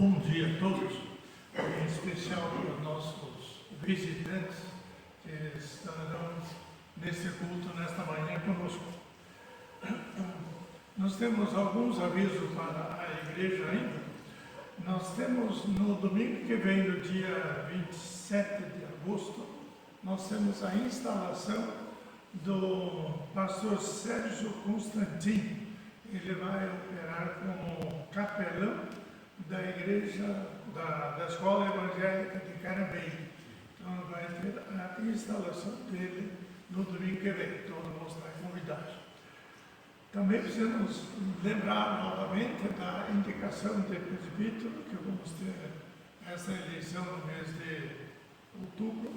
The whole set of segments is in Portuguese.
Bom dia a todos, em especial para os nossos visitantes que estarão nesse culto nesta manhã conosco. Nós temos alguns avisos para a igreja ainda. Nós temos no domingo que vem, no dia 27 de agosto, nós temos a instalação do pastor Sérgio Constantino. Ele vai operar como capelão da igreja, da Escola Evangélica de Carambeí. Então vai ter a instalação dele no domingo que vem, todos vão estar convidados. Também precisamos lembrar novamente da indicação de presbítero, que vamos ter essa eleição no mês de outubro.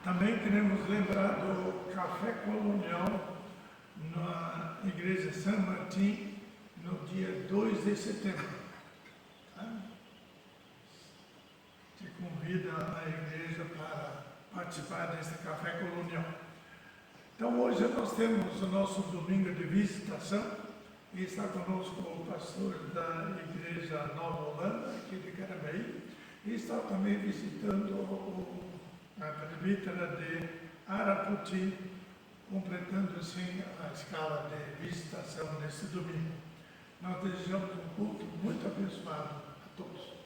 Também queremos lembrar do café colonial na Igreja São Martim, no dia 2 de setembro. Te convida a igreja para participar desse café colonial. Então hoje nós temos o nosso domingo de visitação e está conosco o pastor da Igreja Nova Holanda, aqui de Carambeí, e está também visitando a presbítera de Araputi, completando assim a escala de visitação nesse domingo. Nós desejamos um culto muito abençoado a todos.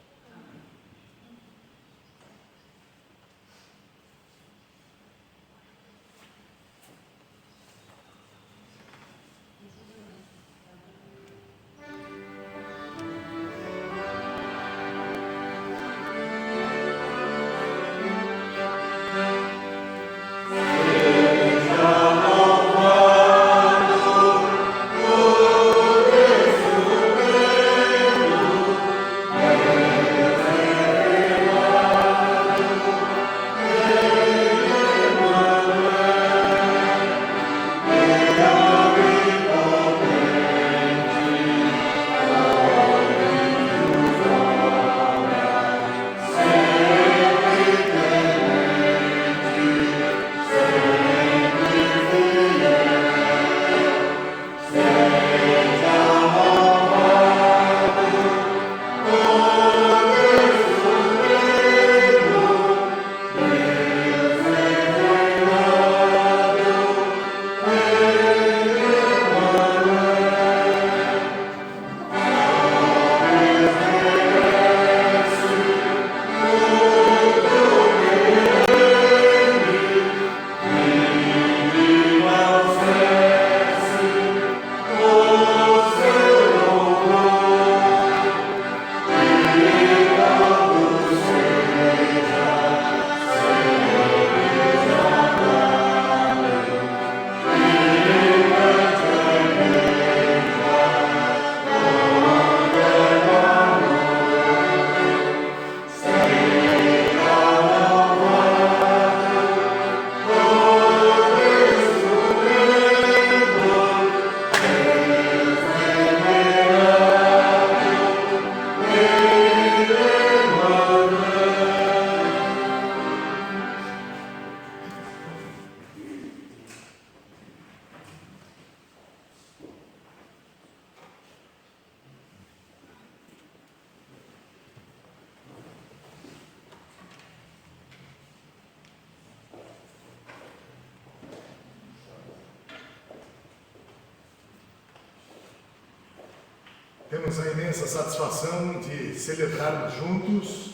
Temos a imensa satisfação de celebrarmos juntos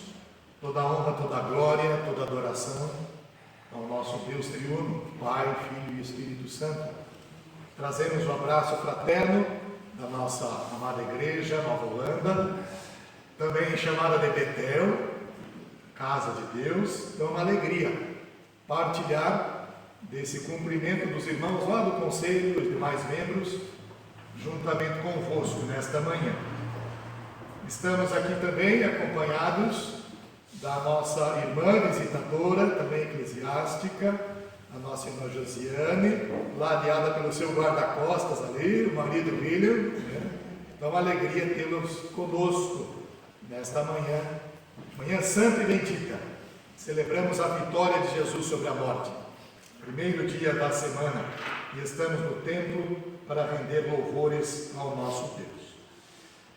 toda a honra, toda a glória, toda a adoração ao nosso Deus triuno, Pai, Filho e Espírito Santo. Trazemos o abraço fraterno da nossa amada igreja, Nova Holanda, também chamada de Betel, Casa de Deus. Então é uma alegria partilhar desse cumprimento dos irmãos lá do Conselho e os demais membros, juntamente convosco nesta manhã. Estamos aqui também acompanhados da nossa irmã visitadora, também eclesiástica, a nossa irmã Josiane, ladeada pelo seu guarda-costas ali, o marido William. Então, uma alegria tê-los conosco nesta manhã, manhã santa e bendita. Celebramos a vitória de Jesus sobre a morte, primeiro dia da semana, e estamos no templo para render louvores ao nosso Deus.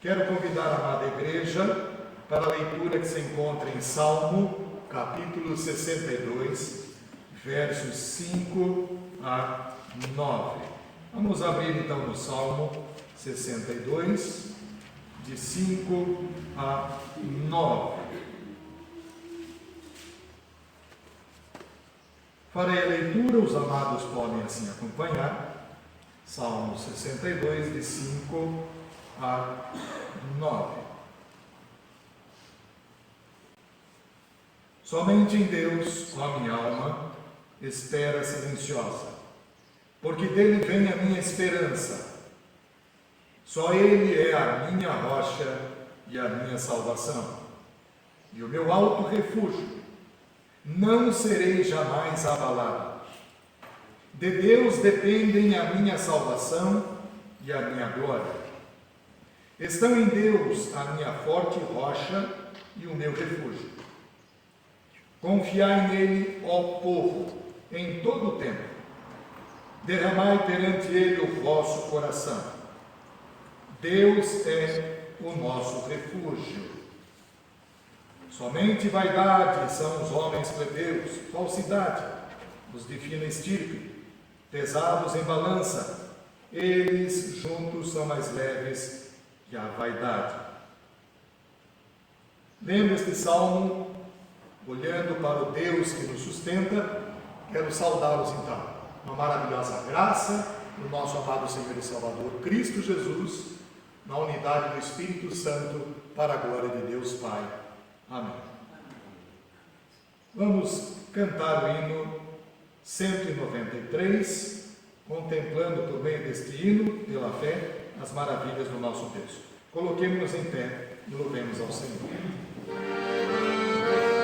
Quero convidar a amada igreja para a leitura que se encontra em Salmo, capítulo 62, versos 5 a 9. Vamos abrir então no Salmo 62, de 5 a 9. Farei a leitura, os amados podem assim acompanhar. Salmo 62, de 5 a 9. Somente em Deus, ó minha alma, espera silenciosa, porque dele vem a minha esperança. Só ele é a minha rocha e a minha salvação, e o meu alto refúgio. Não serei jamais abalado. De Deus dependem a minha salvação e a minha glória. Estão em Deus a minha forte rocha e o meu refúgio. Confiai nele, ó povo, em todo o tempo. Derramai perante ele o vosso coração. Deus é o nosso refúgio. Somente vaidade são os homens plebeus, falsidade, os de fina estirpe, pesados em balança, eles juntos são mais leves que a vaidade. Lendo este salmo, olhando para o Deus que nos sustenta, quero saudá-los então. Uma maravilhosa graça do nosso amado Senhor e Salvador Cristo Jesus, na unidade do Espírito Santo, para a glória de Deus Pai. Amém. Vamos cantar o hino 193, contemplando por meio deste hino, pela fé, as maravilhas do nosso Deus. Coloquemos-nos em pé e louvemos ao Senhor. Deus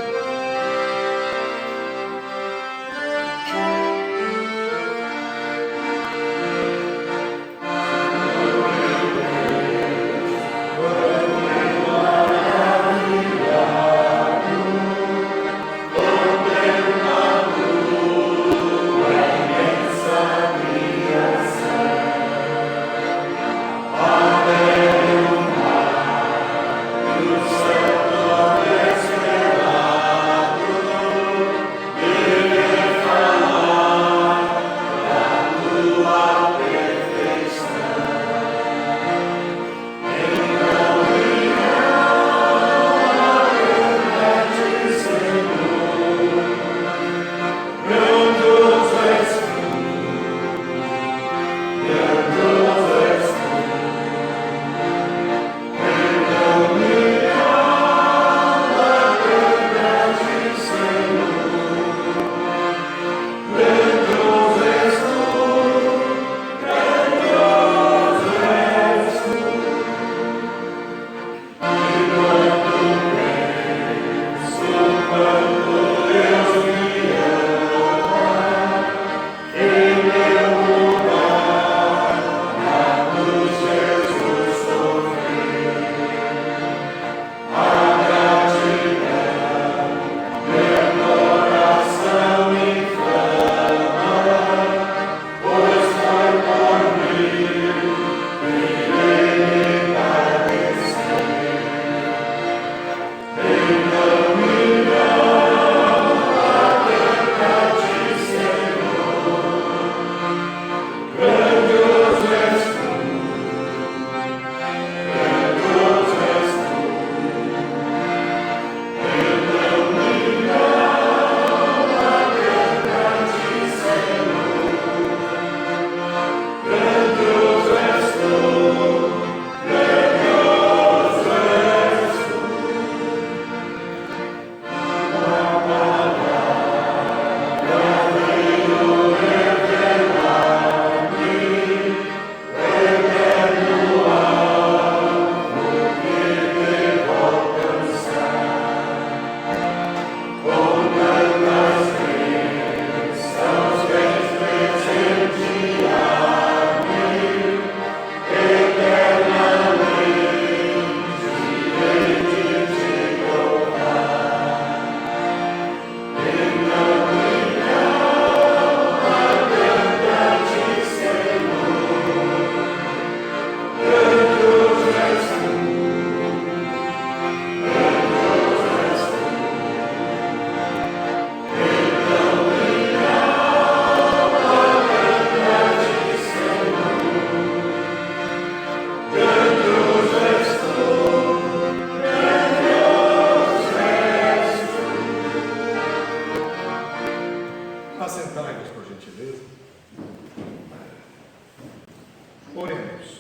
Oremos.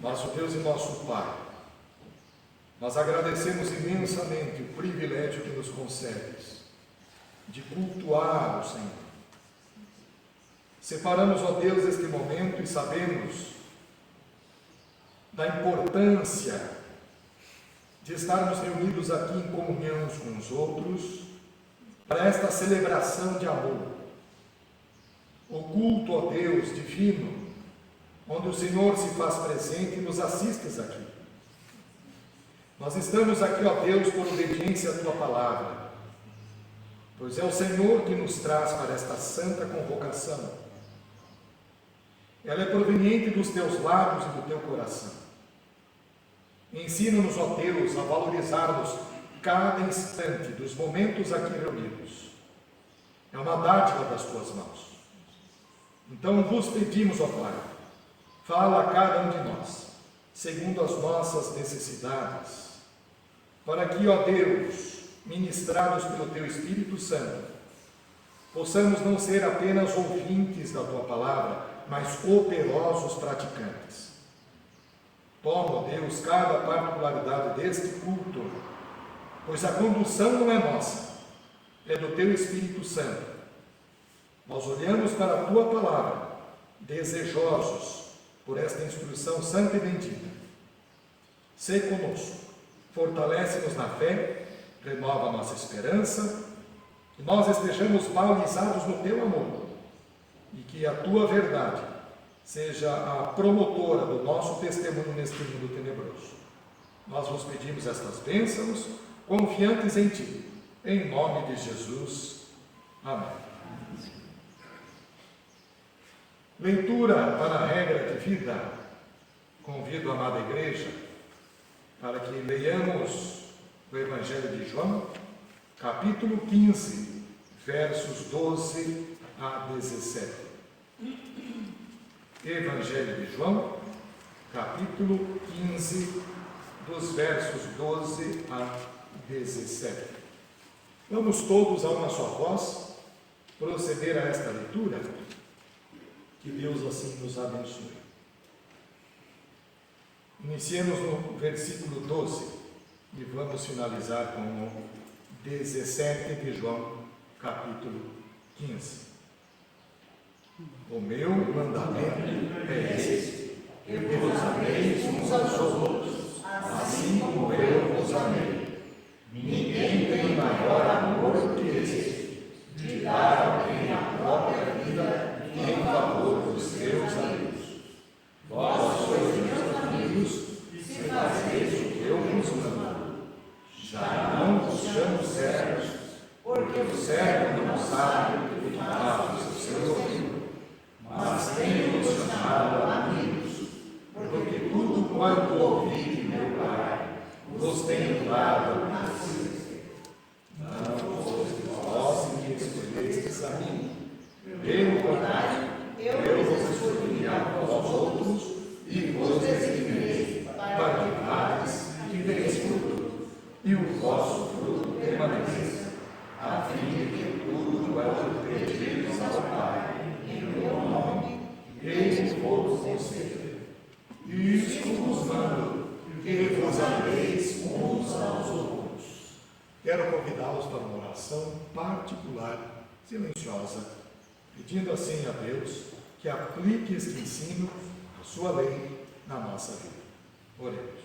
Nosso Deus e nosso Pai, nós agradecemos imensamente o privilégio que nos concedes de cultuar o Senhor. Separamos, ó Deus, este momento e sabemos da importância de estarmos reunidos aqui em comunhão uns com os outros para esta celebração de amor. O culto, ó Deus divino, onde o Senhor se faz presente e nos assistes aqui. Nós estamos aqui, ó Deus, por obediência à Tua palavra, pois é o Senhor que nos traz para esta santa convocação. Ela é proveniente dos Teus lábios e do Teu coração. Ensina-nos, ó Deus, a valorizarmos cada instante dos momentos aqui reunidos. É uma dádiva das Tuas mãos. Então vos pedimos, ó Pai, fala a cada um de nós, segundo as nossas necessidades, para que, ó Deus, ministrados pelo Teu Espírito Santo, possamos não ser apenas ouvintes da Tua palavra, mas operosos praticantes. Toma, ó Deus, cada particularidade deste culto, pois a condução não é nossa, é do Teu Espírito Santo. Nós olhamos para a Tua palavra, desejosos por esta instrução santa e bendita. Sê conosco, fortalece-nos na fé, renova a nossa esperança, que nós estejamos balizados no Teu amor e que a Tua verdade seja a promotora do nosso testemunho neste mundo tenebroso. Nós vos pedimos estas bênçãos, confiantes em Ti, em nome de Jesus. Amém. Leitura para a regra de vida. Convido a amada igreja para que leiamos o Evangelho de João, capítulo 15, versos 12 a 17. Evangelho de João, capítulo 15, dos versos 12 a 17. Vamos todos a uma só voz proceder a esta leitura. Que Deus assim nos abençoe. Iniciemos no versículo 12 e vamos finalizar com o 17 de João, capítulo 15. O meu mandamento é este, que vos ameis uns aos outros, assim como eu vos amei. Ninguém tem maior amor que este, de dar alguém a própria vida em favor dos seus amigos. Vós sois meus amigos, se fazeis o que eu vos mando. Já não vos chamo servos, porque o servo não sabe o que faz o seu senhor, mas tenho-vos chamado amigos, porque tudo quanto ouvi de meu Pai, vos tenho dado a conhecer. Não fostes vós que escolhestes a mim, pelo contrário, eu vos escolhi a vós outros e vos designei para que vades e deis fruto, e o vosso fruto permaneça, a fim de que tudo quanto pedides ao Pai, em meu nome, Ele vos conceda. Isto vos mando, que vos ameis uns aos outros. Quero convidá-los para uma oração particular, silenciosa, pedindo assim a Deus que aplique este ensino, a sua lei, na nossa vida. Oremos.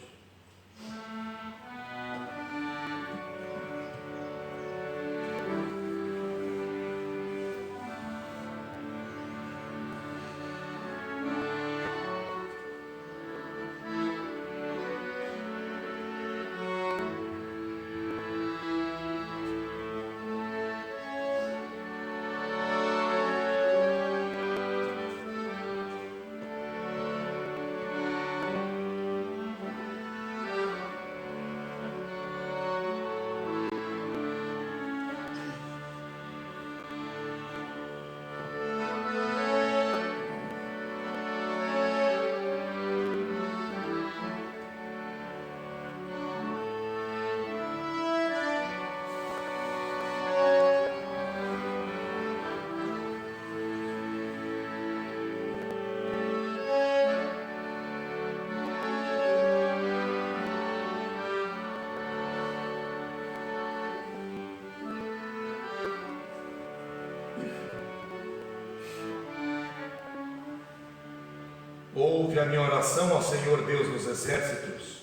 Ouve a minha oração ao Senhor Deus dos exércitos.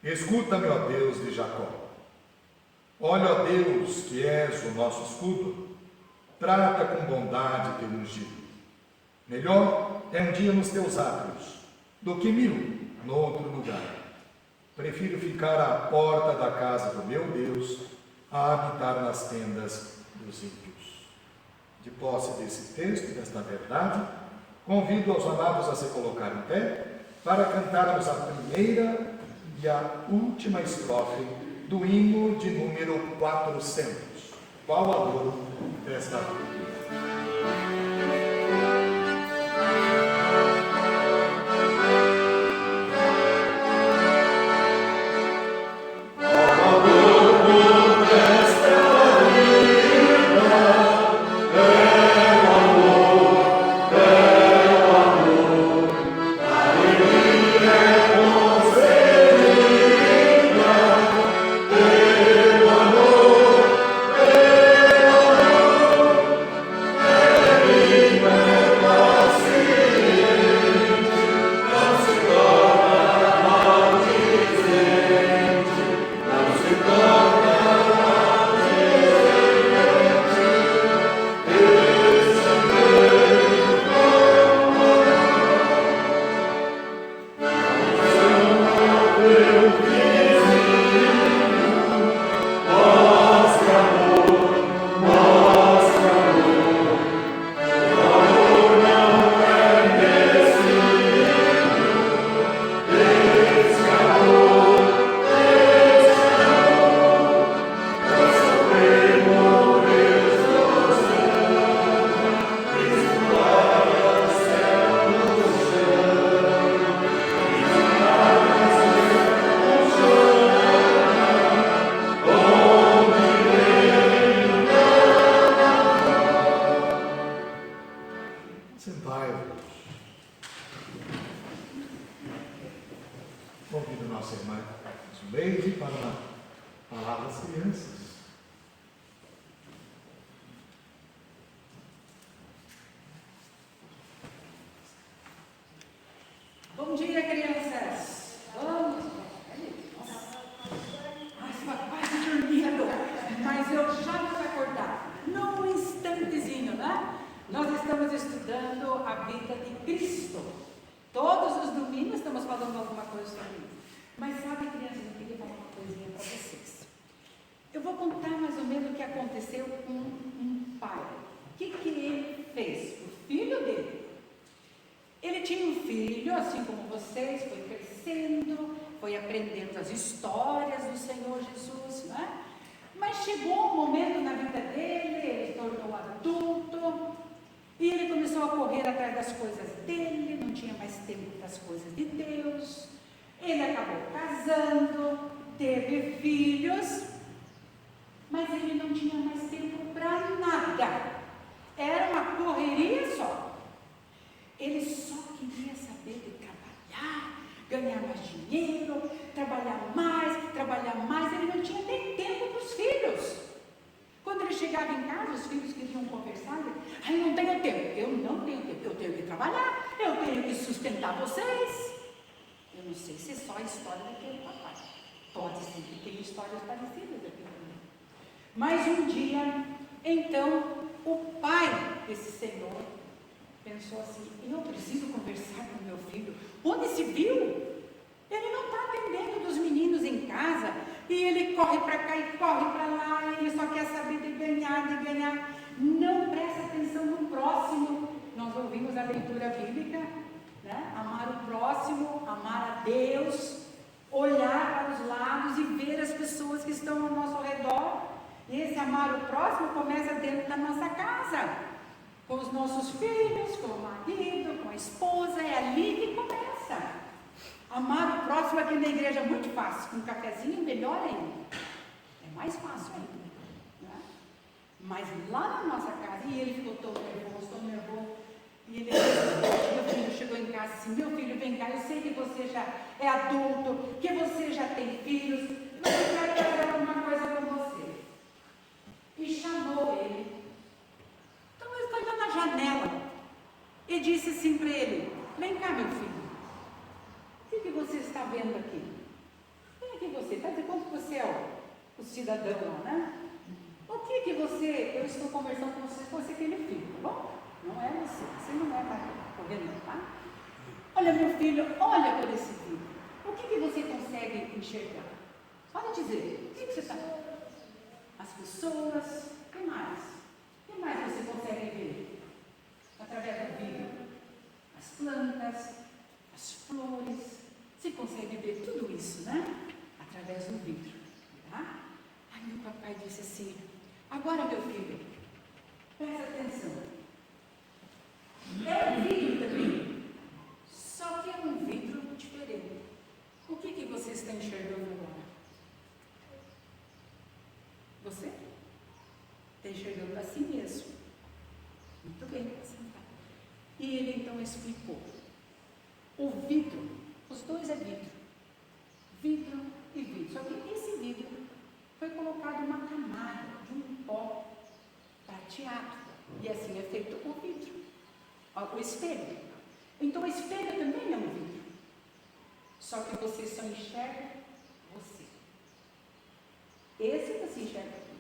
Escuta-me, ó Deus de Jacó. Olha, ó Deus, que és o nosso escudo. Trata com bondade teu ungido. Melhor é um dia nos teus átrios do que 1000 noutro lugar. Prefiro ficar à porta da casa do meu Deus a habitar nas tendas dos ímpios. De posse desse texto, desta verdade, convido aos amados a se colocar em pé para cantarmos a primeira e a última estrofe do hino de número 400. Qual a dor desta vida? Convido nossa irmã Zuleide para uma palavra às crianças. Bom dia, crianças. Vamos. Nossa. Ai, estava quase dormindo, mas eu já vou acordar. Num instantezinho, né? Nós estamos estudando a vida de Cristo. Todos os domingos estamos falando alguma coisa sobre isso. Mas sabe, crianças, eu queria falar uma coisinha para vocês. Eu vou contar mais ou menos o que aconteceu com um pai. O que ele fez? O filho dele. Ele tinha um filho, assim como vocês, foi crescendo, foi aprendendo as histórias do Senhor Jesus, né? Mas chegou um momento na vida dele, ele se tornou adulto, e ele começou a correr atrás das coisas dele, não tinha mais tempo para as coisas de Deus. Ele acabou casando, teve filhos, mas ele não tinha mais tempo para nada. Era uma correria só. Ele só queria saber de trabalhar, ganhar mais dinheiro, trabalhar mais. Ele não tinha nem tempo para os filhos. Quando ele chegava em casa, os filhos queriam conversar. Ele, não tenho tempo. Eu não tenho tempo. Eu tenho que trabalhar. Eu tenho que sustentar vocês. Eu não sei se é só a história daquele papai. Pode ser que tenha histórias parecidas aqui também. Mas um dia, então, o pai desse senhor pensou assim: eu preciso conversar com meu filho. Onde se viu? Ele não está atendendo dos meninos em casa. E ele corre para cá e corre para lá. E ele só quer saber de ganhar. Não presta atenção no próximo. Nós ouvimos a leitura bíblica, né? Amar o próximo, amar a Deus, olhar para os lados e ver as pessoas que estão ao nosso redor. E esse amar o próximo começa dentro da nossa casa, com os nossos filhos, com o marido, com a esposa. É ali que começa. Amar o próximo aqui na igreja é muito fácil, com um cafezinho melhor ainda, é mais fácil ainda, né? Mas lá na nossa casa, e ele ficou tão nervoso, e ele, meu filho chegou em casa assim: meu filho, vem cá, eu sei que você já é adulto, que você já tem filhos, mas eu quero fazer alguma coisa com você. E chamou ele. Então ele foi lá na janela e disse assim para ele: vem cá, meu filho. tá? Olha, meu filho, olha por esse vidro. O que você consegue enxergar? Pode dizer, o que você está vendo? As pessoas, o que mais? O que mais você consegue ver? Através do vidro. As plantas, as flores. Você consegue ver tudo isso, né? Através do vidro, tá? Aí meu papai disse assim, agora meu filho, presta atenção. É um vidro também, só que é um vidro diferente. O que você está enxergando agora? Você está enxergando a si mesmo. Muito bem, sentar. E ele então explicou. O vidro, os dois é vidro. Vidro e vidro. Só que esse vidro foi colocado uma camada de um pó prateado. E assim é feito o vidro. O espelho. Então o espelho também é um vidro. Só que você só enxerga você. Esse você enxerga tudo.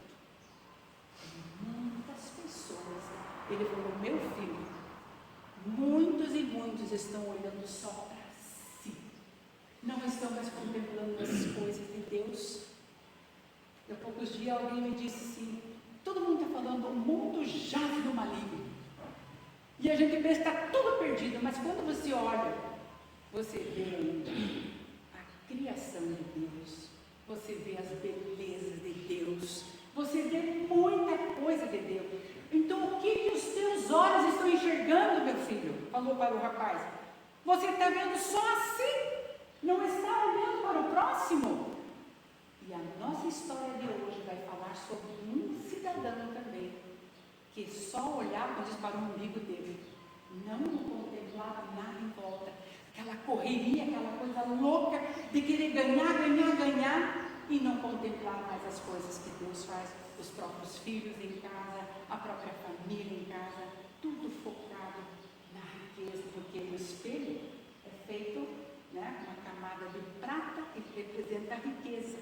Muitas pessoas, ele falou, meu filho, muitos e muitos estão olhando só para si. Não estão mais contemplando as coisas de Deus. Há poucos dias alguém me disse assim, todo mundo está falando, o mundo jaz no maligno. E a gente pensa que está tudo perdido, mas quando você olha, você vê a criação de Deus, você vê as belezas de Deus, você vê muita coisa de Deus. Então o que os teus olhos estão enxergando, meu filho? Falou para o rapaz. Você está vendo só assim, não está olhando para o próximo. E a nossa história de hoje vai falar sobre um cidadão também, que só olhava para o umbigo dele, não contemplava nada em volta, aquela correria, aquela coisa louca de querer ganhar, e não contemplar mais as coisas que Deus faz, os próprios filhos em casa, a própria família em casa, tudo focado na riqueza, porque o espelho é feito, né, uma camada de prata que representa a riqueza.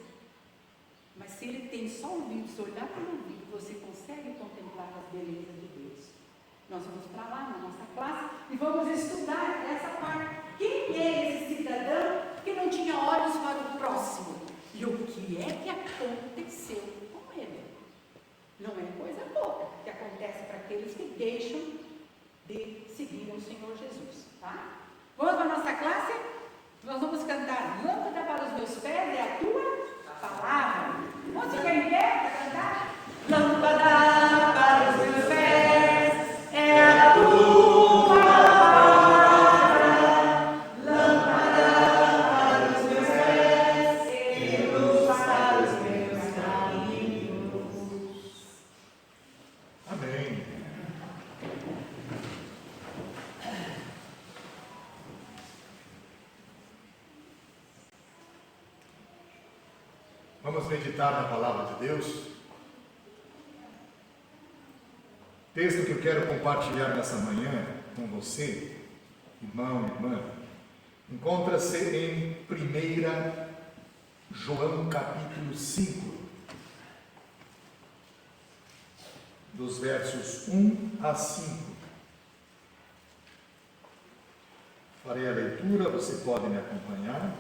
Mas se ele tem só o vidro, se olhar para o vidro, você consegue contemplar as belezas de Deus. Nós vamos para lá na nossa classe e vamos estudar essa parte. Quem é esse cidadão que não tinha olhos para o próximo? E o que é que aconteceu com ele? Não é coisa pouca que acontece para aqueles que deixam de seguir o Senhor Jesus, tá? Vamos para a nossa classe? Nós vamos cantar Lâmpada para os meus pés é a tua palavra. Vamos ficar em pé para cantar? Lâmpada para os meus pés é a tua palavra. Lâmpada para os meus pés e luz para os meus caminhos. Amém. Vamos meditar na palavra de Deus. Texto que eu quero compartilhar nessa manhã com você, irmão e irmã, encontra-se em 1 João capítulo 5, dos versos 1 a 5. Farei a leitura, você pode me acompanhar.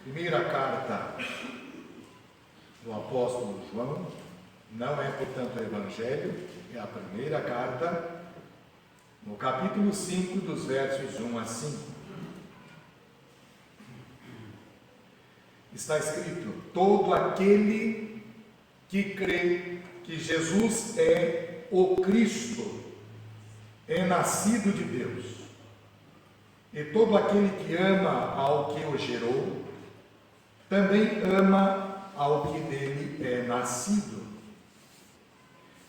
Primeira carta do apóstolo João, não é, portanto, o Evangelho, é a primeira carta, no capítulo 5, dos versos 1 a 5. Está escrito: todo aquele que crê que Jesus é o Cristo é nascido de Deus, e todo aquele que ama ao que o gerou, também ama ao que dele é nascido.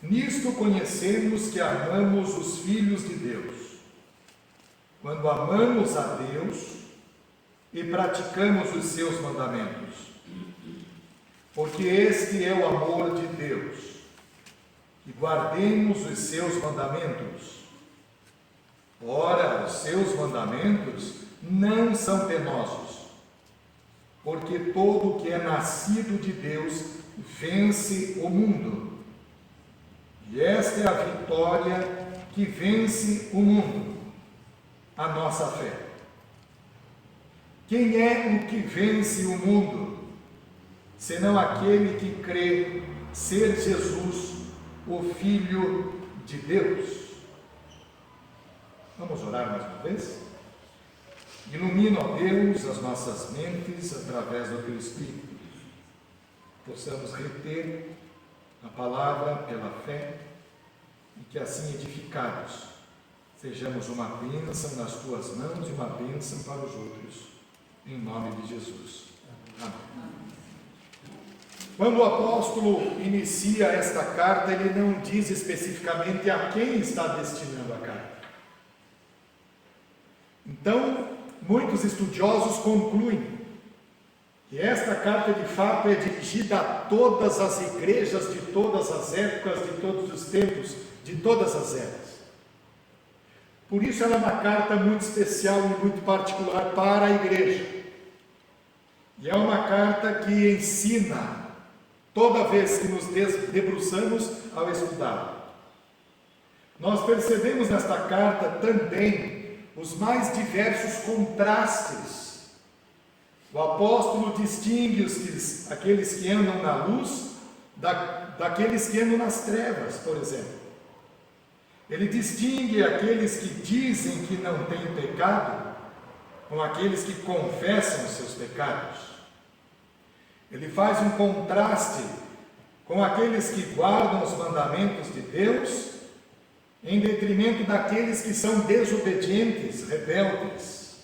Nisto conhecemos que amamos os filhos de Deus, quando amamos a Deus e praticamos os seus mandamentos. Porque este é o amor de Deus, que guardemos os seus mandamentos. Ora, os seus mandamentos não são penosos, porque todo o que é nascido de Deus vence o mundo. E esta é a vitória que vence o mundo? A nossa fé. Quem é o que vence o mundo, senão aquele que crê ser Jesus, o Filho de Deus? Vamos orar mais uma vez? Ilumina, ó Deus, as nossas mentes através do Teu Espírito. Possamos reter a palavra pela fé e que assim edificados sejamos uma bênção nas Tuas mãos e uma bênção para os outros. Em nome de Jesus. Amém. Quando o apóstolo inicia esta carta, ele não diz especificamente a quem está destinando a carta. Então, muitos estudiosos concluem que esta carta de fato é dirigida a todas as igrejas de todas as épocas, de todos os tempos, de todas as eras. Por isso ela é uma carta muito especial e muito particular para a igreja. E é uma carta que ensina toda vez que nos debruçamos ao estudá-la. Nós percebemos nesta carta também os mais diversos contrastes. O apóstolo distingue aqueles que andam na luz daqueles que andam nas trevas, por exemplo. Ele distingue aqueles que dizem que não têm pecado com aqueles que confessam os seus pecados. Ele faz um contraste com aqueles que guardam os mandamentos de Deus em detrimento daqueles que são desobedientes, rebeldes.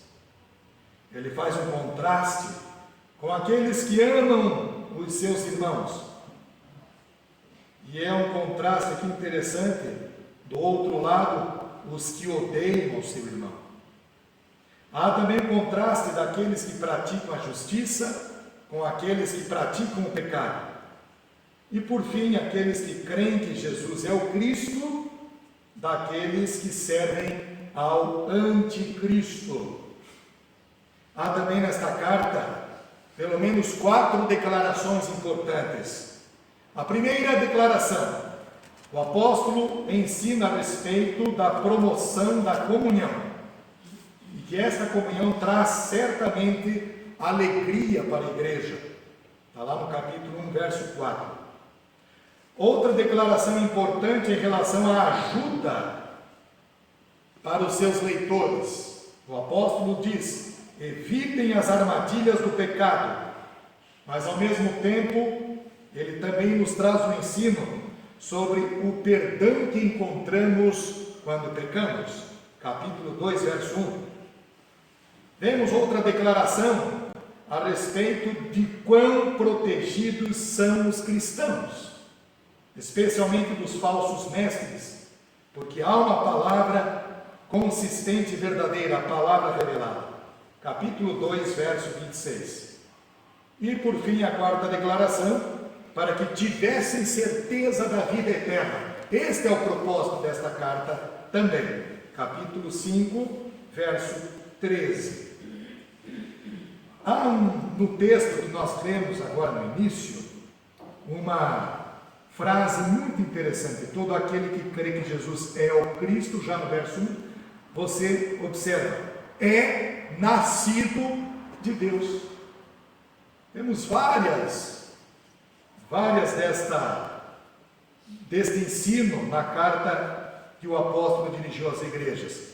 Ele faz um contraste com aqueles que amam os seus irmãos. E é um contraste aqui interessante. Do outro lado, os que odeiam o seu irmão. Há também o contraste daqueles que praticam a justiça com aqueles que praticam o pecado. E por fim, aqueles que creem que Jesus é o Cristo, daqueles que servem ao anticristo. Há também nesta carta, pelo menos 4 declarações importantes. A primeira declaração: o apóstolo ensina a respeito da promoção da comunhão, e que esta comunhão traz certamente alegria para a igreja. Está lá no capítulo 1, verso 4. Outra declaração importante em relação à ajuda para os seus leitores. O apóstolo diz: evitem as armadilhas do pecado, mas ao mesmo tempo ele também nos traz um ensino sobre o perdão que encontramos quando pecamos. Capítulo 2, verso 1. Vemos outra declaração a respeito de quão protegidos são os cristãos, especialmente dos falsos mestres, porque há uma palavra consistente e verdadeira, a palavra revelada. Capítulo 2, verso 26. E por fim, a quarta declaração: para que tivessem certeza da vida eterna. Este é o propósito desta carta também. Capítulo 5, verso 13. Há no texto que nós lemos agora no início, uma frase muito interessante: todo aquele que crê que Jesus é o Cristo, já no verso 1, você observa, é nascido de Deus. Temos várias deste ensino na carta que o apóstolo dirigiu às igrejas.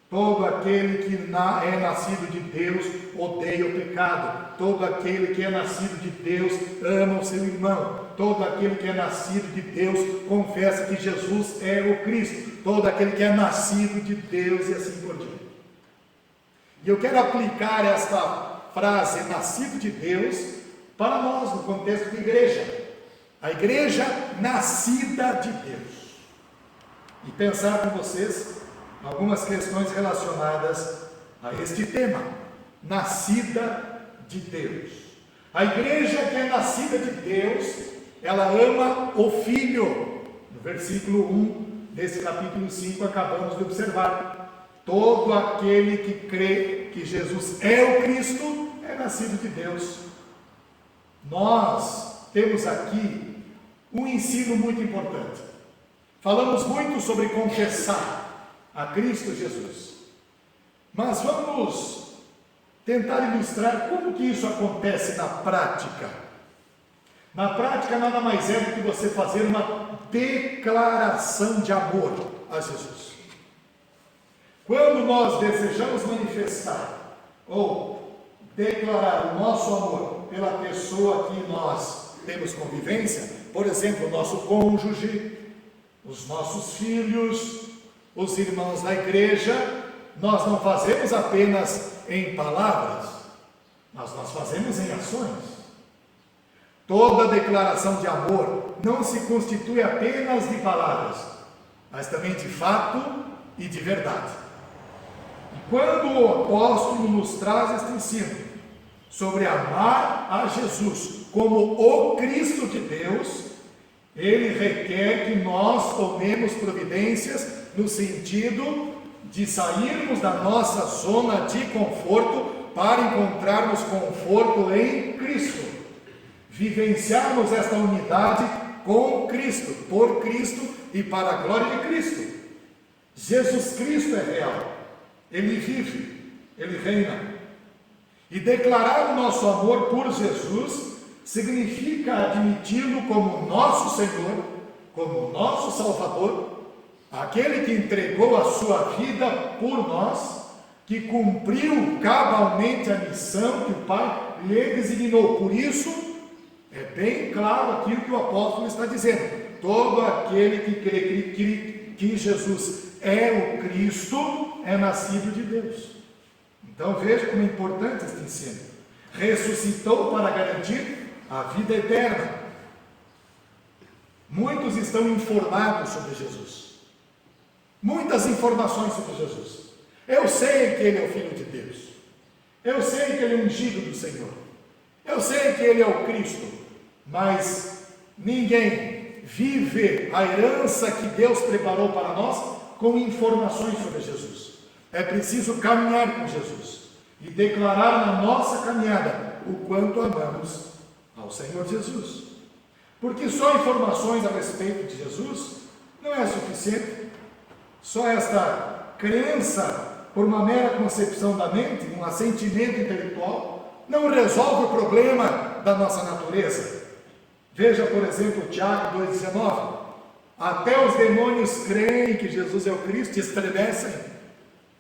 Todo aquele que é nascido de Deus odeia o pecado. Todo aquele que é nascido de Deus ama o seu irmão. Todo aquele que é nascido de Deus confessa que Jesus é o Cristo. Todo aquele que é nascido de Deus, e assim por diante. E eu quero aplicar esta frase, nascido de Deus, para nós no contexto de igreja. A igreja nascida de Deus. E pensar com vocês algumas questões relacionadas a este tema. Nascida de Deus. A igreja que é nascida de Deus, ela ama o Filho. No versículo 1 desse capítulo 5 acabamos de observar. Todo aquele que crê que Jesus é o Cristo é nascido de Deus. Nós temos aqui um ensino muito importante. Falamos muito sobre confessar. a Cristo Jesus. Mas vamos tentar ilustrar como que isso acontece na prática. Na prática nada mais é do que você fazer uma declaração de amor a Jesus. Quando nós desejamos manifestar ou declarar o nosso amor pela pessoa que nós temos convivência, por exemplo, o nosso cônjuge, os nossos filhos, os irmãos da igreja, nós não fazemos apenas em palavras, mas nós fazemos em ações. Toda declaração de amor não se constitui apenas de palavras, mas também de fato e de verdade. E quando o apóstolo nos traz este ensino sobre amar a Jesus como o Cristo de Deus, ele requer que nós tomemos providências no sentido de sairmos da nossa zona de conforto para encontrarmos conforto em Cristo. Vivenciarmos esta unidade com Cristo, por Cristo e para a glória de Cristo. Jesus Cristo é real, Ele vive, Ele reina. E declarar o nosso amor por Jesus significa admiti-lo como nosso Senhor, como nosso Salvador, aquele que entregou a sua vida por nós, que cumpriu cabalmente a missão que o Pai lhe designou. Por isso, é bem claro aquilo que o apóstolo está dizendo: todo aquele que crê que Jesus é o Cristo é nascido de Deus. Então veja como é importante este ensino. Ressuscitou para garantir a vida eterna. Muitos estão informados sobre Jesus, muitas informações sobre Jesus. Eu sei que Ele é o Filho de Deus, eu sei que Ele é o ungido do Senhor, eu sei que Ele é o Cristo, mas ninguém vive a herança que Deus preparou para nós com informações sobre Jesus. É preciso caminhar com Jesus e declarar na nossa caminhada o quanto amamos ao Senhor Jesus. Porque só informações a respeito de Jesus não é suficiente. Só esta crença por uma mera concepção da mente, um assentimento intelectual, não resolve o problema da nossa natureza. Veja, por exemplo, Tiago 2,19. Até os demônios creem que Jesus é o Cristo e estremecem.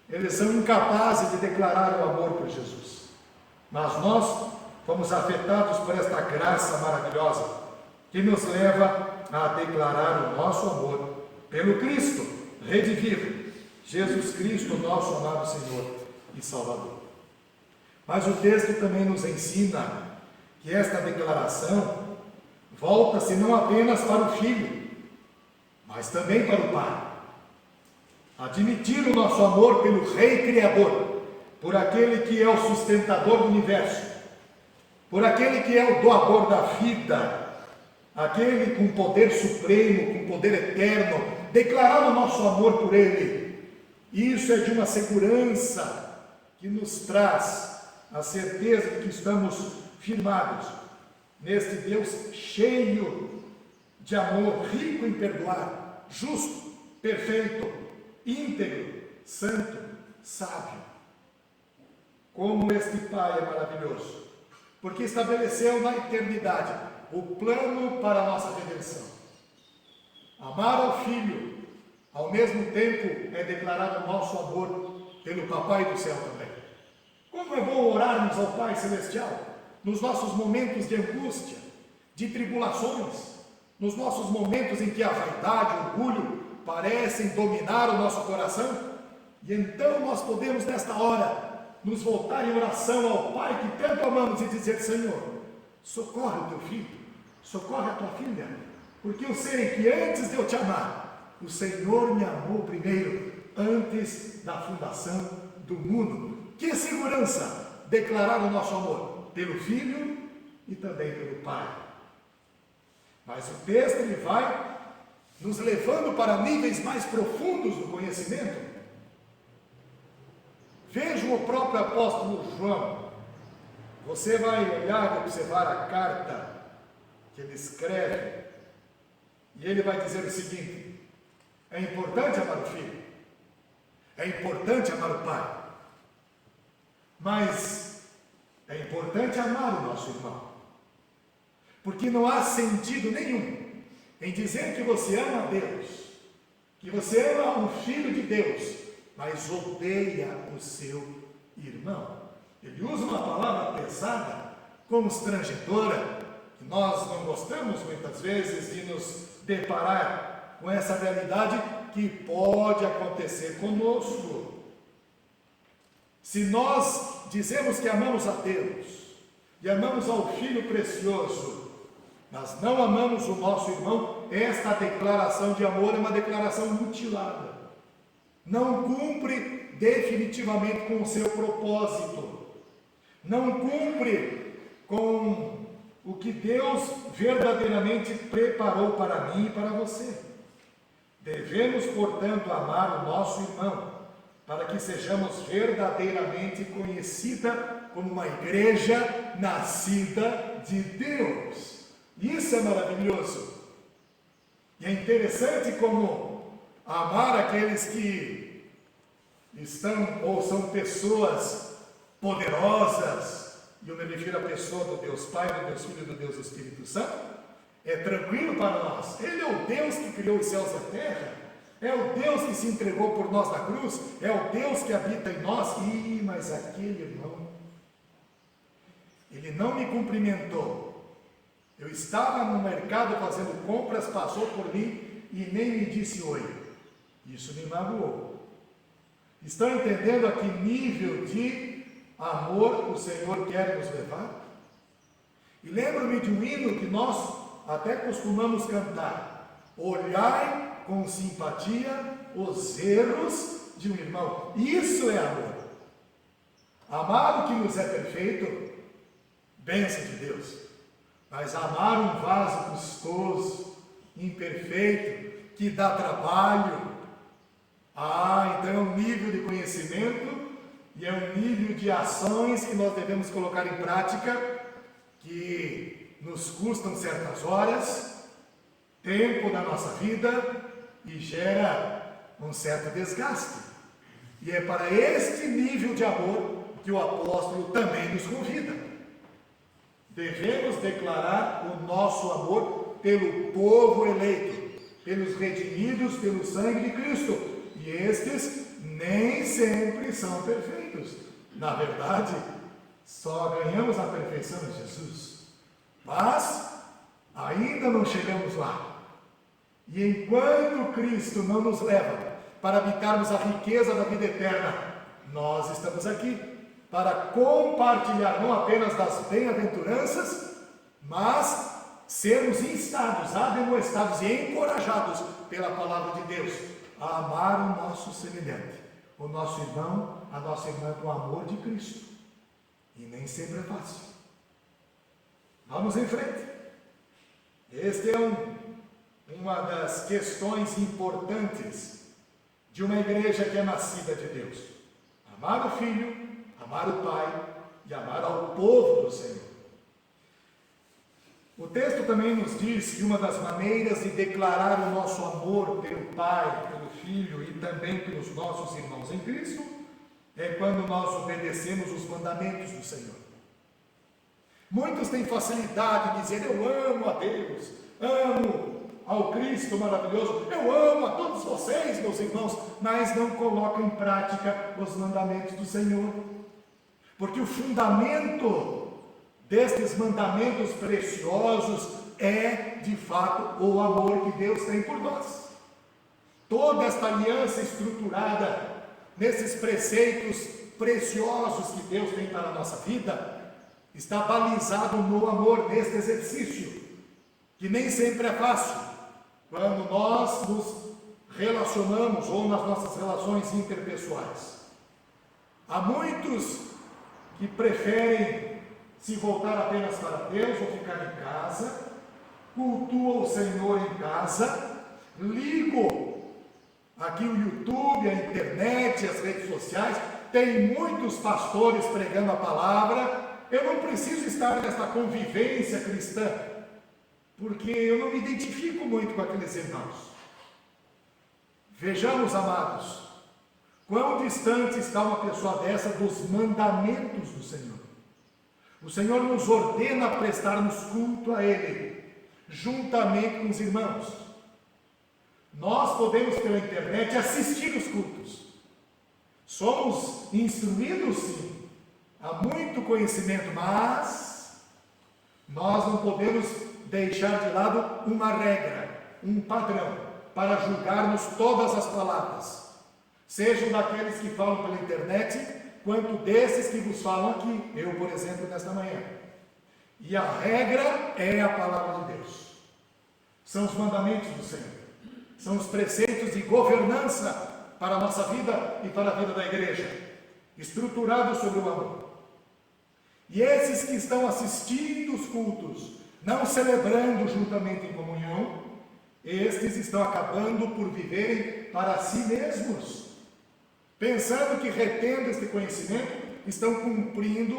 Eles são incapazes de declarar o amor por Jesus. Mas nós fomos afetados por esta graça maravilhosa que nos leva a declarar o nosso amor pelo Cristo redivivo, Jesus Cristo, nosso amado Senhor e Salvador. Mas o texto também nos ensina que esta declaração volta-se não apenas para o Filho, mas também para o Pai. Admitir o nosso amor pelo Rei Criador, por aquele que é o sustentador do universo, por aquele que é o doador da vida, aquele com poder supremo, com poder eterno, declarar o nosso amor por Ele. Isso é de uma segurança que nos traz a certeza de que estamos firmados neste Deus cheio de amor, rico em perdoar, justo, perfeito, íntegro, santo, sábio. Como este Pai é maravilhoso, porque estabeleceu na eternidade o plano para a nossa redenção. Amar ao Filho, ao mesmo tempo, é declarar o nosso amor pelo Papai do céu também. Como é bom orarmos ao Pai Celestial nos nossos momentos de angústia, de tribulações, nos nossos momentos em que a vaidade, o orgulho parecem dominar o nosso coração, e então nós podemos nesta hora nos voltar em oração ao Pai que tanto amamos e dizer: Senhor, socorre o teu filho, socorre a tua filha, porque eu sei que antes de eu te amar, o Senhor me amou primeiro, antes da fundação do mundo. Que segurança declarar o nosso amor pelo Filho e também pelo Pai. Mas o texto ele vai nos levando para níveis mais profundos do conhecimento. Vejam o próprio apóstolo João. Você vai olhar e observar a carta que ele escreve, e ele vai dizer o seguinte: é importante amar o Filho, É importante amar o Pai, mas é importante amar o nosso irmão, porque não há sentido nenhum em dizer que você ama a Deus, que você ama o Filho de Deus, mas odeia o seu irmão. Ele usa uma palavra pesada, constrangedora, que nós não gostamos muitas vezes de nos deparar com essa realidade que pode acontecer conosco. Se nós dizemos que amamos a Deus e amamos ao Filho precioso, mas não amamos o nosso irmão, esta declaração de amor é uma declaração mutilada. Não cumpre definitivamente com o seu propósito. Não cumpre com o que Deus verdadeiramente preparou para mim e para você. Devemos, portanto, amar o nosso irmão, para que sejamos verdadeiramente conhecida como uma igreja nascida de Deus. Isso é maravilhoso. E é interessante como amar aqueles que estão ou são pessoas poderosas, e eu me refiro à pessoa do Deus Pai, do Deus Filho e do Deus Espírito Santo, é tranquilo para nós. Ele é o Deus que criou os céus e a terra, é o Deus que se entregou por nós na cruz, é o Deus que habita em nós. Mas aquele irmão, ele não me cumprimentou. Eu estava no mercado fazendo compras, passou por mim e nem me disse oi. Isso me magoou. Estão entendendo a que nível de amor o Senhor quer nos levar? E lembro-me de um hino que nós até costumamos cantar: olhai com simpatia os erros de um irmão. Isso é amor. Amar o que nos é perfeito, bênção de Deus. Mas amar um vaso custoso, imperfeito, que dá trabalho, então é um nível de conhecimento e é um nível de ações que nós devemos colocar em prática, que nos custam certas horas, tempo da nossa vida e gera um certo desgaste. E é para este nível de amor que o apóstolo também nos convida. Devemos declarar o nosso amor pelo povo eleito, pelos redimidos pelo sangue de Cristo. E estes nem sempre são perfeitos. Na verdade, só ganhamos a perfeição em Jesus. Mas ainda não chegamos lá. E enquanto Cristo não nos leva para habitarmos a riqueza da vida eterna, nós estamos aqui para compartilhar não apenas das bem-aventuranças, mas sermos instados, admoestados e encorajados pela palavra de Deus a amar o nosso semelhante, o nosso irmão, a nossa irmã, com o amor de Cristo. E nem sempre é fácil. Vamos em frente. Este é uma das questões importantes de uma igreja que é nascida de Deus: amar o Filho, amar o Pai e amar ao povo do Senhor. O texto também nos diz que uma das maneiras de declarar o nosso amor pelo Pai, pelo Filho e também pelos nossos irmãos em Cristo é quando nós obedecemos os mandamentos do Senhor. Muitos têm facilidade de dizer: eu amo a Deus, amo ao Cristo maravilhoso, eu amo a todos vocês, meus irmãos, mas não colocam em prática os mandamentos do Senhor. Porque o fundamento destes mandamentos preciosos é, de fato, o amor que Deus tem por nós. Toda esta aliança estruturada nesses preceitos preciosos que Deus tem para a nossa vida está balizado no amor, neste exercício, que nem sempre é fácil, quando nós nos relacionamos ou nas nossas relações interpessoais. Há muitos que preferem se voltar apenas para Deus ou ficar em casa, cultuam o Senhor em casa, ligam aqui o YouTube, a internet, as redes sociais, tem muitos pastores pregando a palavra. Eu não preciso estar nesta convivência cristã, porque eu não me identifico muito com aqueles irmãos. Vejamos, amados, Quão distante está uma pessoa dessa dos mandamentos do Senhor? O Senhor nos ordena prestarmos culto a Ele, juntamente com os irmãos. Nós podemos pela internet assistir os cultos. Somos instruídos, sim. Há muito conhecimento, mas nós não podemos deixar de lado uma regra, um padrão, para julgarmos todas as palavras. Sejam daqueles que falam pela internet, quanto desses que vos falam aqui, eu, por exemplo, nesta manhã. E a regra é a palavra de Deus. São os mandamentos do Senhor. São os preceitos de governança para a nossa vida e para a vida da igreja, estruturados sobre o amor. E esses que estão assistindo os cultos, não celebrando juntamente em comunhão, estes estão acabando por viverem para si mesmos, pensando que, retendo este conhecimento, estão cumprindo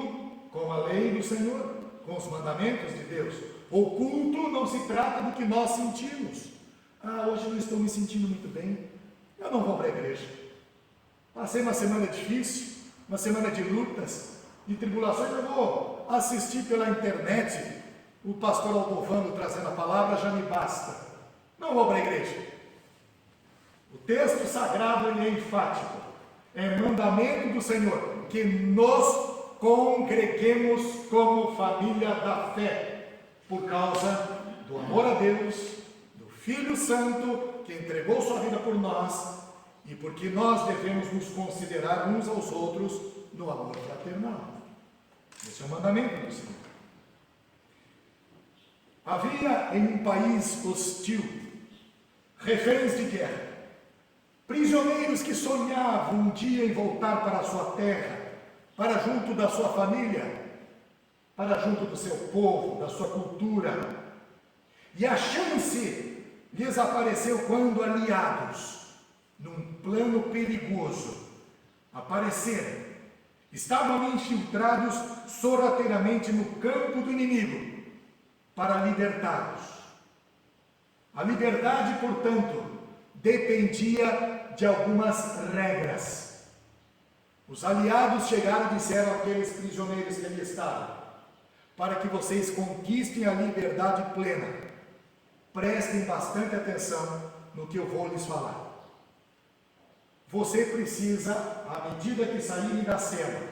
com a lei do Senhor, com os mandamentos de Deus. O culto não se trata do que nós sentimos. Hoje não estou me sentindo muito bem, eu não vou para a igreja. Passei uma semana difícil, uma semana de lutas e tribulações, eu vou assistir pela internet o pastor Aldovando trazendo a palavra, já me basta. Não vou para a igreja. O texto sagrado ele é enfático. É mandamento do Senhor que nos congreguemos como família da fé, por causa do amor a Deus, do Filho Santo que entregou sua vida por nós e porque nós devemos nos considerar uns aos outros no amor fraternal. Esse é o mandamento do Senhor. Havia em um país hostil reféns de guerra, prisioneiros que sonhavam um dia em voltar para a sua terra, para junto da sua família, para junto do seu povo, da sua cultura. E a chance lhes apareceu quando aliados, num plano perigoso, apareceram. Estavam infiltrados sorrateiramente no campo do inimigo para libertá-los. A liberdade, portanto, dependia de algumas regras. Os aliados chegaram e disseram àqueles prisioneiros que ali estavam: para que vocês conquistem a liberdade plena, prestem bastante atenção no que eu vou lhes falar. Você precisa, à medida que saírem da cela,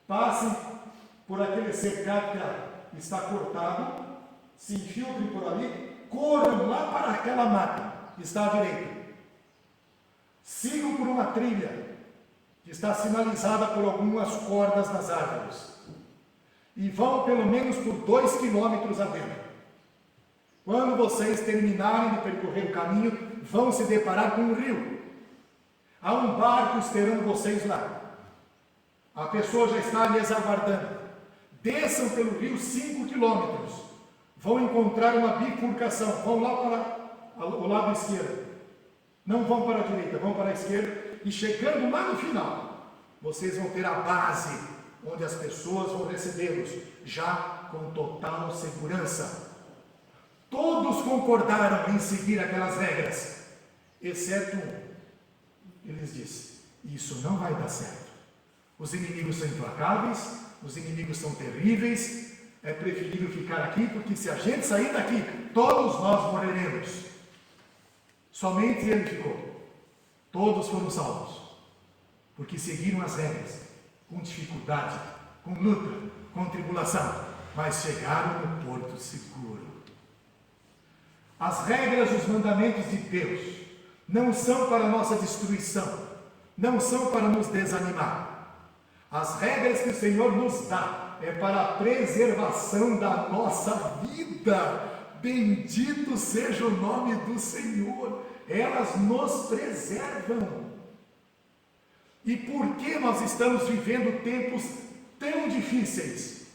passem por aquele cercado que está cortado, se infiltrem por ali, corram lá para aquela mata que está à direita. Sigam por uma trilha que está sinalizada por algumas cordas nas árvores. E vão pelo menos por 2 quilômetros adentro. Quando vocês terminarem de percorrer o caminho, vão se deparar com um rio. Há um barco esperando vocês lá. A pessoa já está lhes aguardando. Desçam pelo rio 5 quilômetros. Vão encontrar uma bifurcação. Vão lá para o lado esquerdo. Não vão para a direita, vão para a esquerda. E chegando lá no final, vocês vão ter a base onde as pessoas vão recebê-los, já com total segurança. Todos concordaram em seguir aquelas regras, exceto um. Eles disseram: isso não vai dar certo. Os inimigos são implacáveis, os inimigos são terríveis, é preferível ficar aqui, porque se a gente sair daqui, todos nós morreremos. Somente ele ficou. Todos foram salvos, porque seguiram as regras, com dificuldade, com luta, com tribulação, mas chegaram no porto seguro. As regras, os mandamentos de Deus, não são para nossa destruição, não são para nos desanimar. As regras que o Senhor nos dá é para a preservação da nossa vida. Bendito seja o nome do Senhor. Elas nos preservam. E por que nós estamos vivendo tempos tão difíceis?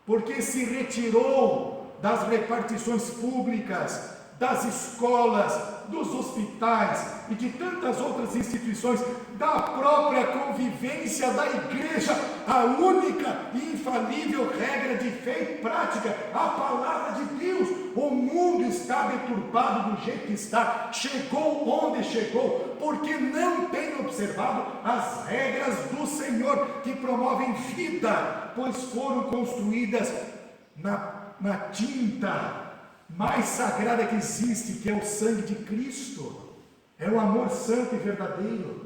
Porque se retirou das repartições públicas das escolas, dos hospitais e de tantas outras instituições, da própria convivência da igreja, a única e infalível regra de fé e prática, a palavra de Deus. O mundo está deturpado do jeito que está, chegou onde chegou, porque não tem observado as regras do Senhor, que promovem vida, pois foram construídas na tinta mais sagrada que existe, que é o sangue de Cristo, é o amor santo e verdadeiro.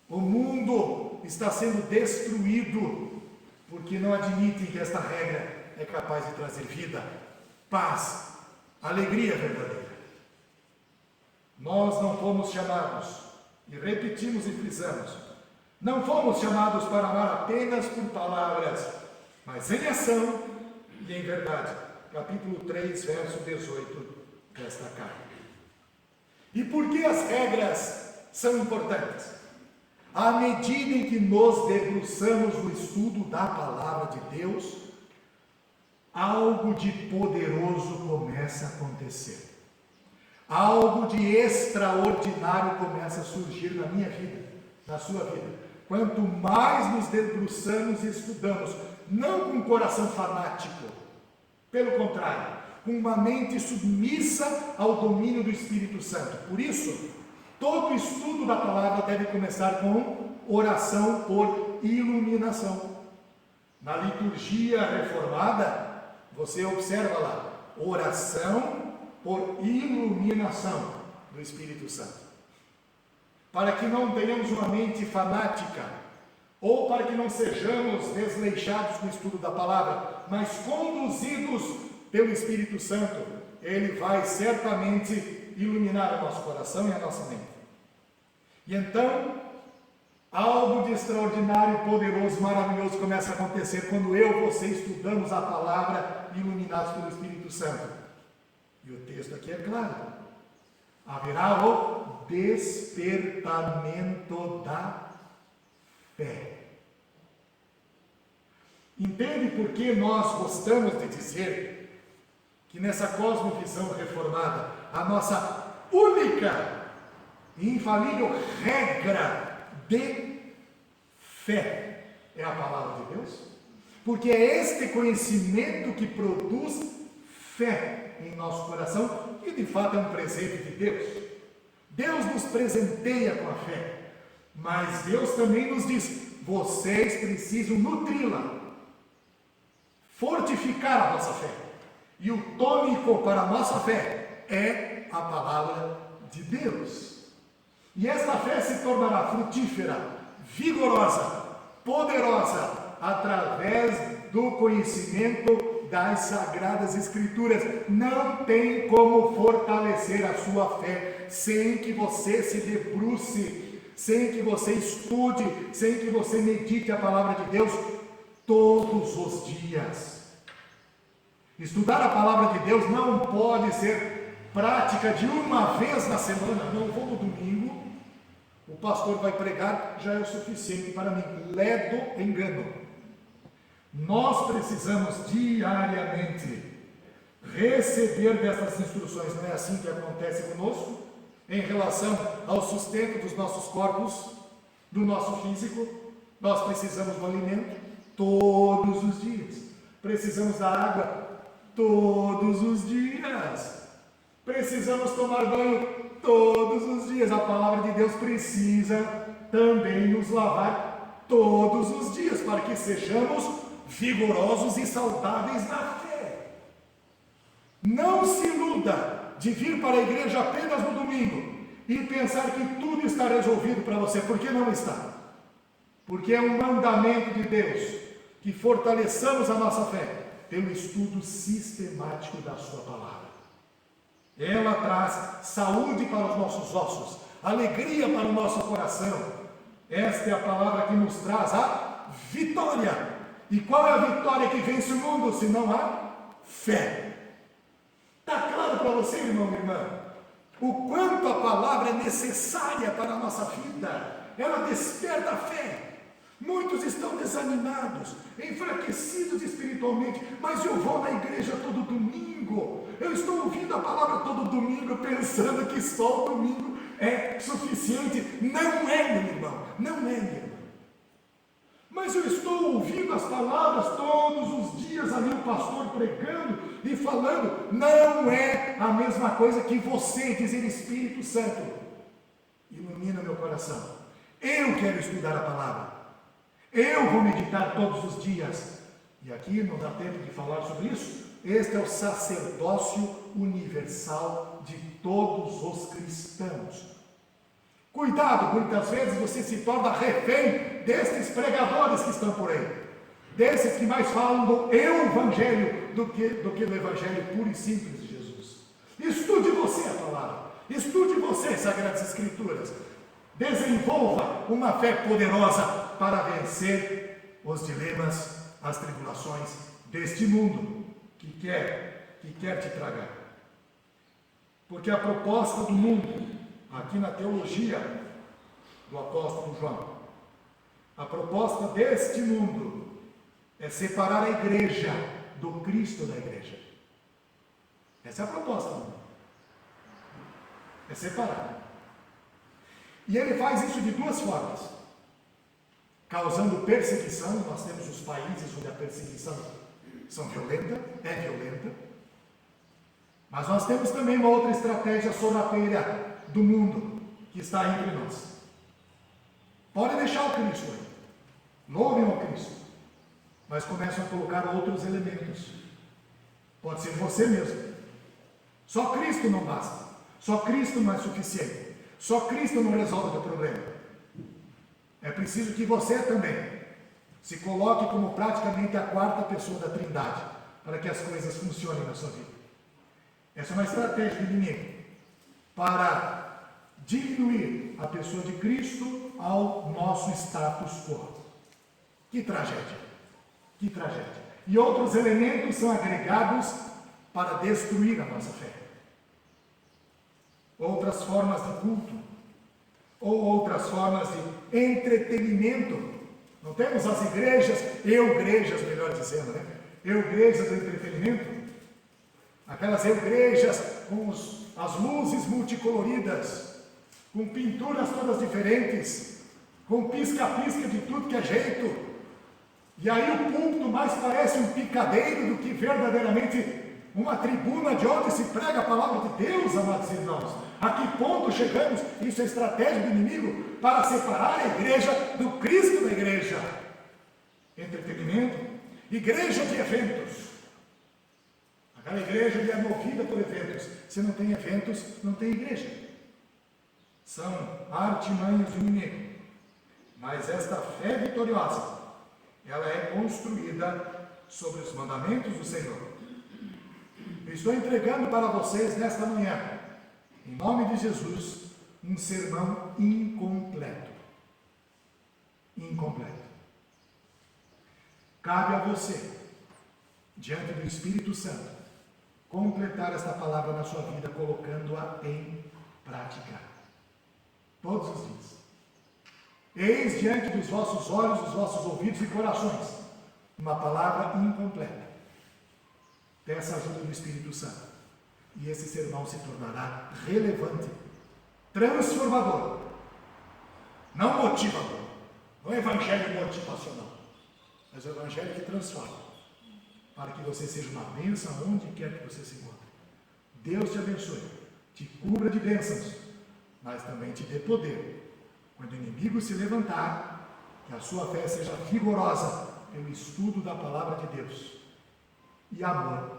O mundo está sendo destruído porque não admitem que esta regra é capaz de trazer vida, paz, alegria verdadeira. Nós não fomos chamados, e repetimos e frisamos, não fomos chamados para amar apenas por palavras, mas em ação e em verdade. Capítulo 3, verso 18 desta carta. E por que as regras são importantes? À medida em que nos debruçamos no estudo da palavra de Deus, algo de poderoso começa a acontecer. Algo de extraordinário começa a surgir na minha vida, na sua vida. Quanto mais nos debruçamos e estudamos, não com um coração fanático, pelo contrário, com uma mente submissa ao domínio do Espírito Santo. Por isso, todo estudo da palavra deve começar com oração por iluminação. Na liturgia reformada, você observa lá, oração por iluminação do Espírito Santo. Para que não tenhamos uma mente fanática, ou para que não sejamos desleixados com o estudo da palavra, mas conduzidos pelo Espírito Santo, Ele vai certamente iluminar o nosso coração e a nossa mente. E então, algo de extraordinário, poderoso, maravilhoso começa a acontecer quando eu e você estudamos a palavra, iluminados pelo Espírito Santo. E o texto aqui é claro: haverá o despertamento da fé. Entende por que nós gostamos de dizer que nessa cosmovisão reformada, a nossa única e infalível regra de fé é a palavra de Deus? Porque é este conhecimento que produz fé em nosso coração, e de fato é um presente de Deus. Deus nos presenteia com a fé, mas Deus também nos diz: vocês precisam nutri-la, fortificar a vossa fé. E o tônico para a nossa fé é a palavra de Deus. E esta fé se tornará frutífera, vigorosa, poderosa, através do conhecimento das Sagradas Escrituras. Não tem como fortalecer a sua fé sem que você se debruce, sem que você estude, sem que você medite a palavra de Deus todos os dias. Estudar a palavra de Deus não pode ser prática de uma vez na semana. Não vou no domingo, o pastor vai pregar, já é o suficiente para mim. Ledo engano. Nós precisamos diariamente receber dessas instruções. Não é assim que acontece conosco? Em relação ao sustento dos nossos corpos, do nosso físico, nós precisamos do alimento todos os dias. Precisamos da água todos os dias. Precisamos tomar banho todos os dias. A palavra de Deus precisa também nos lavar todos os dias, para que sejamos vigorosos e saudáveis na fé. Não se iluda de vir para a igreja apenas no domingo e pensar que tudo está resolvido para você, porque não está. Porque é um mandamento de Deus que fortaleçamos a nossa fé pelo estudo sistemático da sua palavra. Ela traz saúde para os nossos ossos, alegria para o nosso coração. Esta é a palavra que nos traz a vitória. E qual é a vitória que vence o mundo, se não a fé? Está claro para você, irmão e irmã, o quanto a palavra é necessária para a nossa vida? Ela desperta a fé. Muitos estão desanimados, enfraquecidos espiritualmente, mas eu vou na igreja todo domingo, eu estou ouvindo a palavra todo domingo, pensando que só o domingo é suficiente. Não é, meu irmão, não é, meu irmão. Mas eu estou ouvindo as palavras todos os dias ali, o pastor pregando e falando. Não é a mesma coisa que você dizer: Espírito Santo, ilumina meu coração. Eu quero estudar a palavra. Eu vou meditar todos os dias. E aqui não dá tempo de falar sobre isso. Este é o sacerdócio universal de todos os cristãos. Cuidado, muitas vezes você se torna refém destes pregadores que estão por aí, desses que mais falam do evangelho do que do evangelho puro e simples de Jesus. Estude você a palavra, estude você as Sagradas Escrituras, desenvolva uma fé poderosa para vencer os dilemas, as tribulações deste mundo que quer te tragar. Porque a proposta do mundo, aqui na teologia do apóstolo João, a proposta deste mundo é separar a igreja do Cristo da igreja. Essa é a proposta do mundo. É separar. E ele faz isso de duas formas: causando perseguição. Nós temos os países onde a perseguição é violenta, mas nós temos também uma outra estratégia sorrateira do mundo que está entre nós. Pode deixar o Cristo aí, louvem ao Cristo, mas começam a colocar outros elementos. Pode ser você mesmo. Só Cristo não basta, só Cristo não é suficiente, só Cristo não resolve o problema. É preciso que você também se coloque como praticamente a quarta pessoa da Trindade, para que as coisas funcionem na sua vida. Essa é uma estratégia do inimigo para diminuir a pessoa de Cristo ao nosso status quo. Que tragédia! Que tragédia! E outros elementos são agregados para destruir a nossa fé. Outras formas de culto, ou outras formas de entretenimento. Não temos as igrejas, melhor dizendo, né? Igrejas do entretenimento. Aquelas igrejas com as luzes multicoloridas, com pinturas todas diferentes, com pisca-pisca de tudo que é jeito. E aí o púlpito mais parece um picadeiro do que verdadeiramente uma tribuna de onde se prega a palavra de Deus, amados irmãos. A que ponto chegamos? Isso é estratégia do inimigo para separar a igreja do Cristo da igreja. Entretenimento, igreja de eventos. Aquela igreja é movida por eventos. Se não tem eventos, não tem igreja. São artimanhas do inimigo. Mas esta fé vitoriosa, ela é construída sobre os mandamentos do Senhor. Eu estou entregando para vocês nesta manhã, em nome de Jesus, um sermão incompleto. Incompleto. Cabe a você, diante do Espírito Santo, completar esta palavra na sua vida, colocando-a em prática. Todos os dias. Eis diante dos vossos olhos, dos vossos ouvidos e corações, uma palavra incompleta. Peça a ajuda do Espírito Santo. E esse sermão se tornará relevante, transformador, não motivador, não é evangelho motivacional, mas o evangelho que transforma, para que você seja uma bênção onde quer que você se encontre. Deus te abençoe, te cubra de bênçãos, mas também te dê poder. Quando o inimigo se levantar, que a sua fé seja vigorosa pelo estudo da palavra de Deus e amor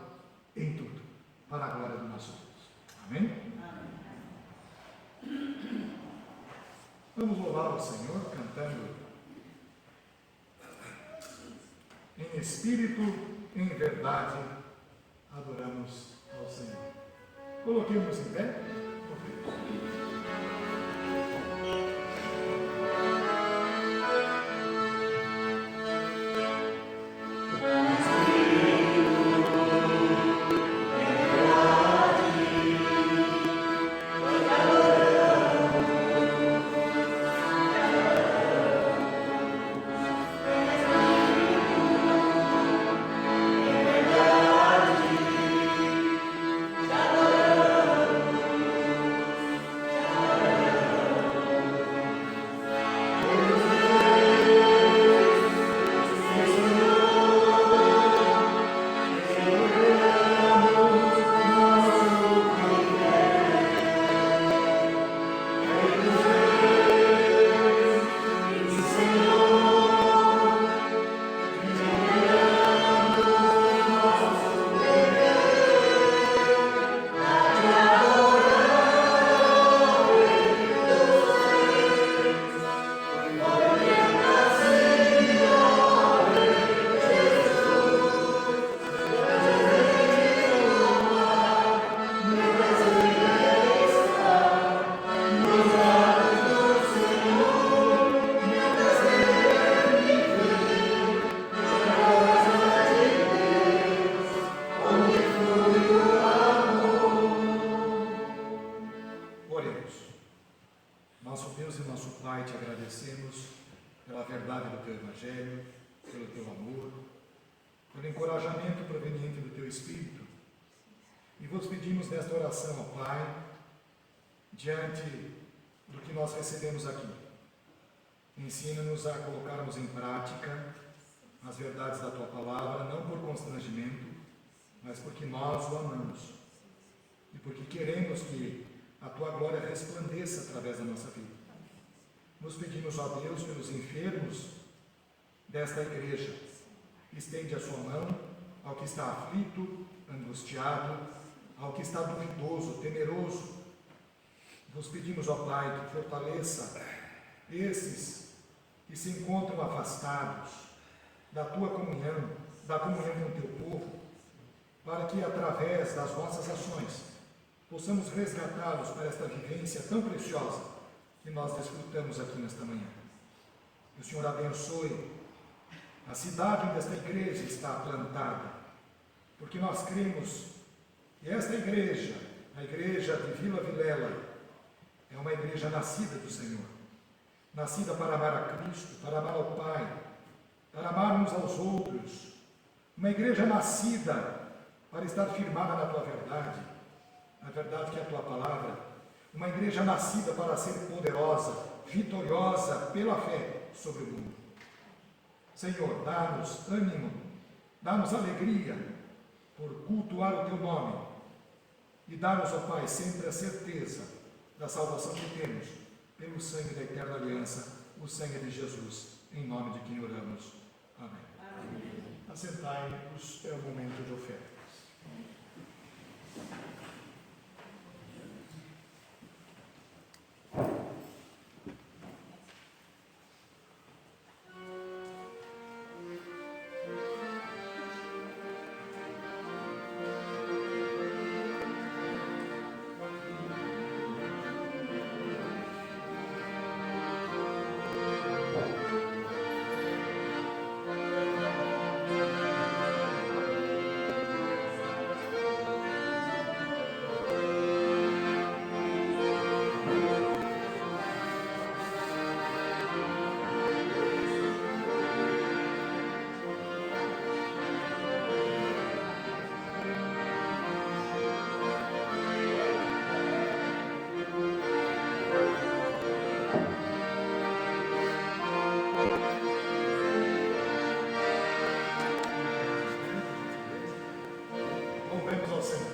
em tudo, para a glória do nosso Deus. Amém? Vamos louvar o Senhor cantando em espírito, em verdade, adoramos ao Senhor. Coloquemos em pé. Evangelho, pelo teu amor, pelo encorajamento proveniente do teu Espírito. E vos pedimos nesta oração, ó Pai, diante do que nós recebemos aqui. Ensina-nos a colocarmos em prática as verdades da tua palavra, não por constrangimento, mas porque nós o amamos e porque queremos que a tua glória resplandeça através da nossa vida. Nos pedimos, ó Deus, pelos enfermos desta igreja. Estende a sua mão ao que está aflito, angustiado, ao que está duvidoso, temeroso. Vos pedimos, ó Pai, que fortaleça esses que se encontram afastados da tua comunhão, da comunhão com o teu povo, para que através das nossas ações possamos resgatá-los para esta vivência tão preciosa que nós desfrutamos aqui nesta manhã. Que o Senhor abençoe a cidade onde esta igreja está plantada, porque nós cremos que esta igreja, a igreja de Vila Vilela, é uma igreja nascida do Senhor, nascida para amar a Cristo, para amar ao Pai, para amar uns aos outros, uma igreja nascida para estar firmada na tua verdade, na verdade que é a tua palavra, uma igreja nascida para ser poderosa, vitoriosa pela fé sobre o mundo. Senhor, dá-nos ânimo, dá-nos alegria por cultuar o teu nome e dá-nos, ó Pai, sempre a certeza da salvação que temos pelo sangue da eterna aliança, o sangue de Jesus, em nome de quem oramos. Amém. Amém. Assentai-vos, é o momento de ofertas. Louvemos ao Senhor.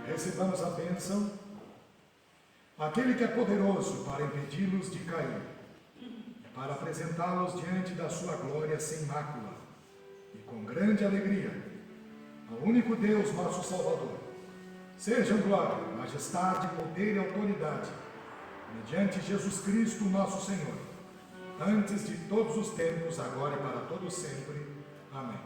Recebamos a bênção, aquele que é poderoso para impedi-los de cair, para apresentá-los diante da sua glória sem mácula, e com grande alegria, ao único Deus, nosso Salvador. Sejam glória, majestade, poder e autoridade, mediante Jesus Cristo, nosso Senhor, antes de todos os tempos, agora e para todo sempre. Amém.